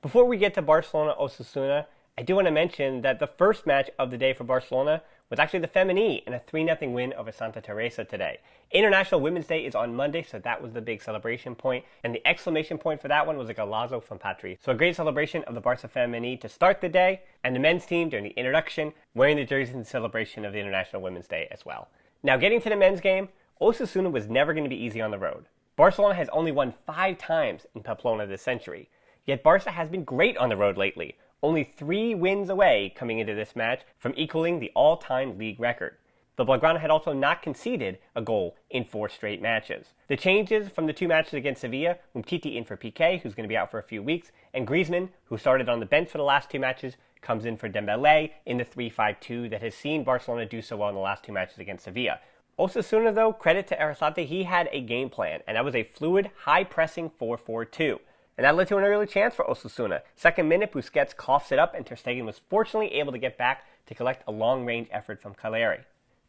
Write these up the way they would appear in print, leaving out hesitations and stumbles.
Before we get to Barcelona-Osasuna, I do want to mention that the first match of the day for Barcelona was actually the Femení in a 3-0 win over Santa Teresa today. International Women's Day is on Monday, so that was the big celebration point, and the exclamation point for that one was a golazo from Patri. So a great celebration of the Barça Femení to start the day, and the men's team during the introduction wearing the jerseys in celebration of the International Women's Day as well. Now getting to the men's game, Osasuna was never going to be easy on the road. Barcelona has only won 5 times in Pamplona this century. Yet Barca has been great on the road lately, only 3 wins away coming into this match from equaling the all-time league record. The Blaugrana had also not conceded a goal in 4 straight matches. The changes from the 2 matches against Sevilla, Umtiti in for Piqué, who's going to be out for a few weeks, and Griezmann, who started on the bench for the last 2 matches, comes in for Dembélé in the 3-5-2 that has seen Barcelona do so well in the last 2 matches against Sevilla. Osasuna, though, credit to Arrasate, he had a game plan, and that was a fluid, high-pressing 4-4-2. And that led to an early chance for Osasuna. Second minute, Busquets coughs it up, and Ter Stegen was fortunately able to get back to collect a long-range effort from Caleri.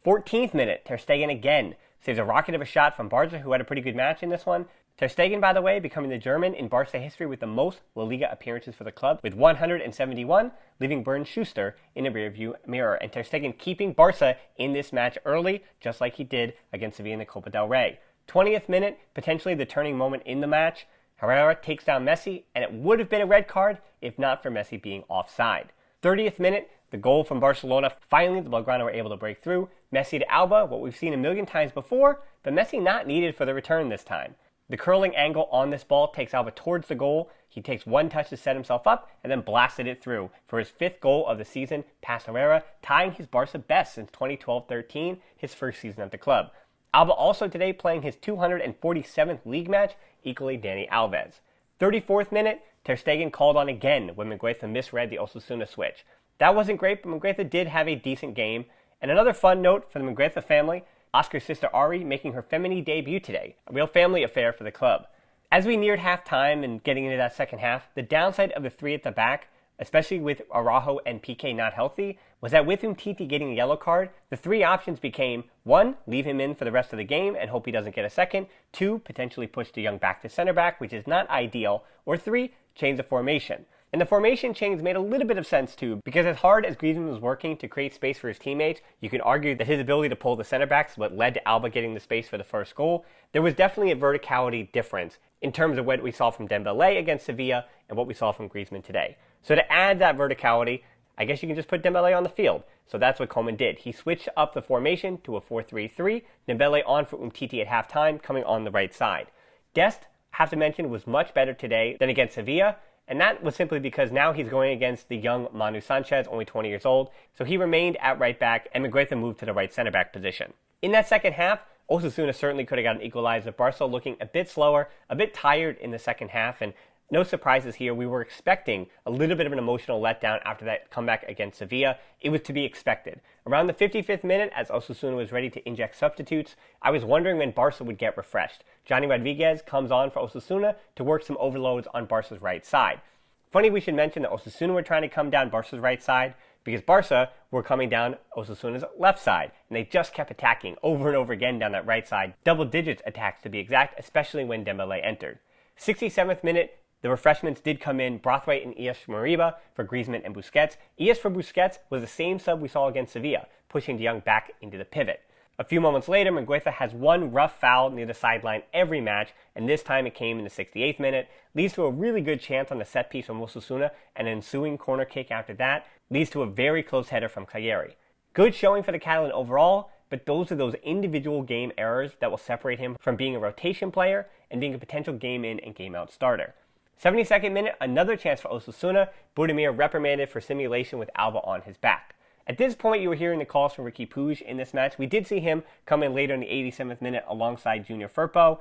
14th minute, Ter Stegen again saves a rocket of a shot from Barca, who had a pretty good match in this one. Ter Stegen, by the way, becoming the German in Barca history with the most La Liga appearances for the club, with 171, leaving Bernd Schuster in the rearview mirror. And Ter Stegen keeping Barca in this match early, just like he did against Sevilla in the Copa del Rey. 20th minute, potentially the turning moment in the match. Herrera takes down Messi, and it would have been a red card if not for Messi being offside. 30th minute, the goal from Barcelona. Finally, the Blaugrana were able to break through. Messi to Alba, what we've seen a million times before, but Messi not needed for the return this time. The curling angle on this ball takes Alba towards the goal. He takes 1 touch to set himself up, and then blasted it through for his 5th goal of the season past Herrera, tying his Barca best since 2012-13, his first season at the club. Alba also today playing his 247th league match, equally Dani Alves. 34th minute, Ter Stegen called on again when Mingueza misread the Osasuna switch. That wasn't great, but Mingueza did have a decent game. And another fun note for the Mingueza family, Oscar's sister Ari making her Femení debut today, a real family affair for the club. As we neared halftime and getting into that second half, the downside of the 3 at the back, especially with Araujo and Piqué not healthy, was that with Umtiti getting a yellow card, the 3 options became 1. Leave him in for the rest of the game and hope he doesn't get a second, 2. Potentially push De Jong back to center back, which is not ideal, or 3. Change the formation. And the formation change made a little bit of sense too, because as hard as Griezmann was working to create space for his teammates, you can argue that his ability to pull the center backs is what led to Alba getting the space for the first goal. There was definitely a verticality difference in terms of what we saw from Dembélé against Sevilla and what we saw from Griezmann today. So to add that verticality, I guess you can just put Dembélé on the field. So that's what Koeman did. He switched up the formation to a 4-3-3, Dembélé on for Umtiti at halftime, coming on the right side. Dest, have to mention, was much better today than against Sevilla, and that was simply because now he's going against the young Manu Sanchez, only 20 years old, so he remained at right back, and Mingueza moved to the right center back position. In that second half, Osasuna certainly could have got an equalizer. Barca looking a bit slower, a bit tired in the second half, and no surprises here. We were expecting a little bit of an emotional letdown after that comeback against Sevilla. It was to be expected. Around the 55th minute, as Osasuna was ready to inject substitutes, I was wondering when Barca would get refreshed. Johnny Rodriguez comes on for Osasuna to work some overloads on Barca's right side. Funny we should mention that Osasuna were trying to come down Barca's right side because Barca were coming down Osasuna's left side, and they just kept attacking over and over again down that right side. Double digits attacks to be exact, especially when Dembélé entered. 67th minute, the refreshments did come in, Braithwaite and Ilaix Moriba for Griezmann and Busquets. Ilaix for Busquets was the same sub we saw against Sevilla, pushing De Jong back into the pivot. A few moments later, Mingueza has one rough foul near the sideline every match, and this time it came in the 68th minute, leads to a really good chance on the set piece from Osasuna, and an ensuing corner kick after that leads to a very close header from Cagliari. Good showing for the Catalan overall, but those are those individual game errors that will separate him from being a rotation player and being a potential game in and game out starter. 72nd minute, another chance for Osasuna, Budimir reprimanded for simulation with Alba on his back. At this point, you were hearing the calls from Riqui Puig in this match. We did see him come in later in the 87th minute alongside Junior Firpo.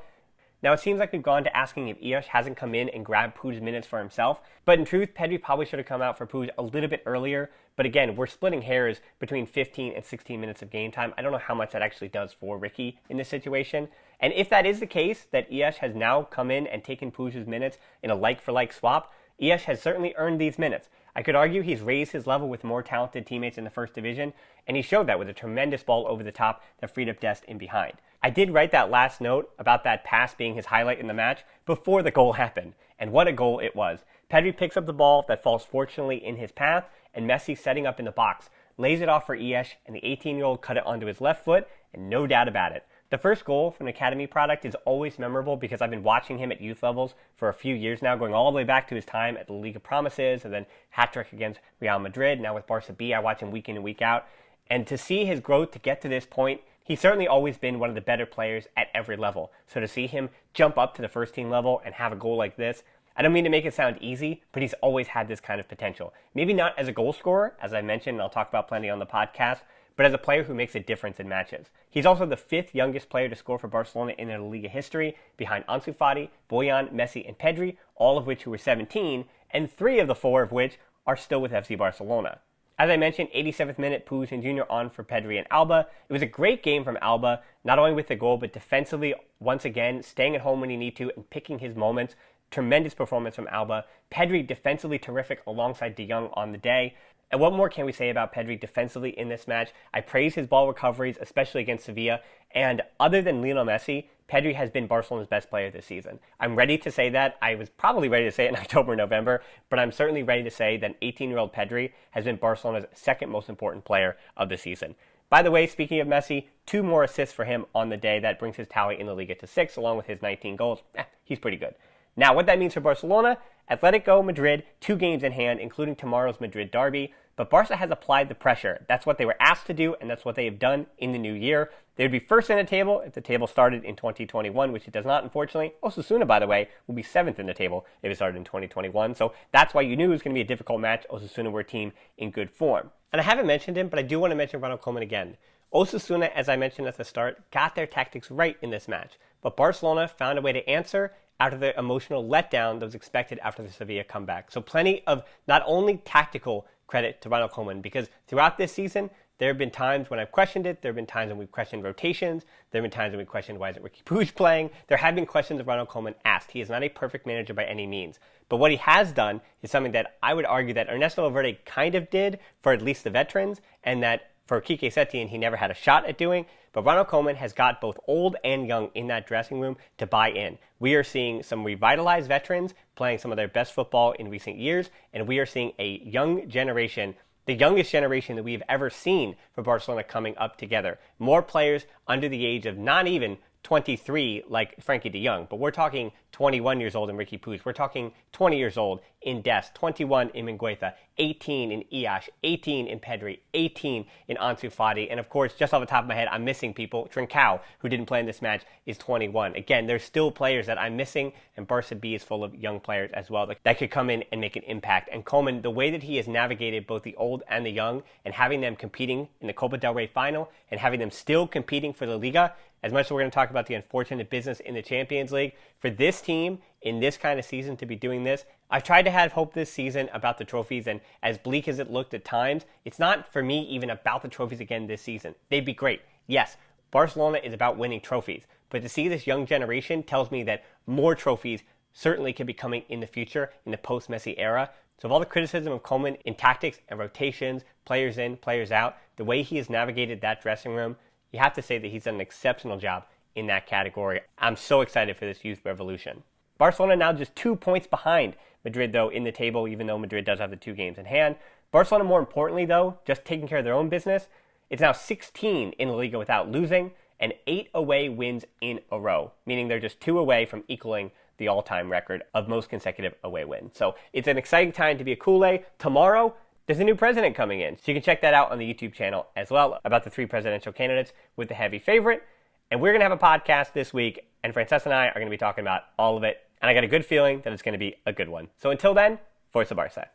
Now, it seems like we've gone to asking if Ilaix hasn't come in and grabbed Puig's minutes for himself, but in truth, Pedri probably should have come out for Puig a little bit earlier. But again, we're splitting hairs between 15 and 16 minutes of game time. I don't know how much that actually does for Riqui in this situation. And if that is the case, that Ilaix has now come in and taken Puig's minutes in a like-for-like swap, Ilaix has certainly earned these minutes. I could argue he's raised his level with more talented teammates in the first division, and he showed that with a tremendous ball over the top that freed up Dest in behind. I did write that last note about that pass being his highlight in the match before the goal happened, and what a goal it was. Pedri picks up the ball that falls fortunately in his path, and Messi setting up in the box, lays it off for Ilaix, and the 18-year-old cut it onto his left foot, and no doubt about it. The first goal from an academy product is always memorable because I've been watching him at youth levels for a few years now, going all the way back to his time at the Liga Promises and then hat-trick against Real Madrid. Now with Barca B, I watch him week in and week out. And to see his growth to get to this point, he's certainly always been one of the better players at every level. So to see him jump up to the first team level and have a goal like this, I don't mean to make it sound easy, but he's always had this kind of potential. Maybe not as a goal scorer, as I mentioned, and I'll talk about plenty on the podcast, but as a player who makes a difference in matches. He's also the 5th youngest player to score for Barcelona in their La Liga history, behind Ansu Fati, Boyan, Messi, and Pedri, all of which who were 17, and 3 of the 4 of which are still with FC Barcelona. As I mentioned, 87th minute, Puig and Jr. on for Pedri and Alba. It was a great game from Alba, not only with the goal, but defensively, once again, staying at home when you need to and picking his moments. Tremendous performance from Alba. Pedri defensively terrific alongside De Jong on the day. And what more can we say about Pedri defensively in this match? I praise his ball recoveries, especially against Sevilla. And other than Lionel Messi, Pedri has been Barcelona's best player this season. I'm ready to say that. I was probably ready to say it in October, November, but I'm certainly ready to say that 18-year-old Pedri has been Barcelona's second most important player of the season. By the way, speaking of Messi, 2 more assists for him on the day. That brings his tally in the Liga to 6, along with his 19 goals. He's pretty good. Now, what that means for Barcelona, Atletico Madrid, 2 games in hand, including tomorrow's Madrid derby. But Barca has applied the pressure. That's what they were asked to do, and that's what they have done in the new year. They would be first in the table if the table started in 2021, which it does not, unfortunately. Osasuna, by the way, will be 7th in the table if it started in 2021. So that's why you knew it was going to be a difficult match. Osasuna were a team in good form. And I haven't mentioned him, but I do want to mention Ronald Koeman again. Osasuna, as I mentioned at the start, got their tactics right in this match. But Barcelona found a way to answer after the emotional letdown that was expected after the Sevilla comeback. So plenty of not only tactical credit to Ronald Koeman, because throughout this season, there have been times when I've questioned it. There have been times when we've questioned rotations. There have been times when we've questioned why isn't Ricky Puig playing. There have been questions of Ronald Koeman asked. He is not a perfect manager by any means. But what he has done is something that I would argue that Ernesto Valverde kind of did for at least the veterans, and that for Quique Setien he never had a shot at doing. But Ronald Koeman has got both old and young in that dressing room to buy in. We are seeing some revitalized veterans playing some of their best football in recent years, and we are seeing a young generation, the youngest generation that we have ever seen for Barcelona coming up together. More players under the age of not even 23 like Frankie de Jong, but we're talking 21 years old in Ricky Puig. We're talking 20 years old in Dest, 21 in Mingueza, 18 in Ilaix, 18 in Pedri, 18 in Ansu Fati, and of course, just off the top of my head, I'm missing people. Trincao, who didn't play in this match, is 21. Again, there's still players that I'm missing, and Barca B is full of young players as well that could come in and make an impact. And Koeman, the way that he has navigated both the old and the young, and having them competing in the Copa del Rey final, and having them still competing for the Liga, as much as we're going to talk about the unfortunate business in the Champions League, for this team in this kind of season to be doing this, I've tried to have hope this season about the trophies, and as bleak as it looked at times, it's not for me even about the trophies again this season. They'd be great. Yes, Barcelona is about winning trophies, but to see this young generation tells me that more trophies certainly could be coming in the future in the post-Messi era. So of all the criticism of Koeman in tactics and rotations, players in, players out, the way he has navigated that dressing room, you have to say that he's done an exceptional job in that category. I'm so excited for this youth revolution. Barcelona now just 2 points behind Madrid, though, in the table, even though Madrid does have the 2 games in hand. Barcelona, more importantly, though, just taking care of their own business. It's now 16 in La Liga without losing, and 8 away wins in a row, meaning they're just 2 away from equaling the all-time record of most consecutive away wins. So it's an exciting time to be a Kool-Aid. Tomorrow, there's a new president coming in, so you can check that out on the YouTube channel as well, about the 3 presidential candidates with the heavy favorite. And we're going to have a podcast this week, and Frances and I are going to be talking about all of it, and I got a good feeling that it's going to be a good one. So until then, Forza Barca.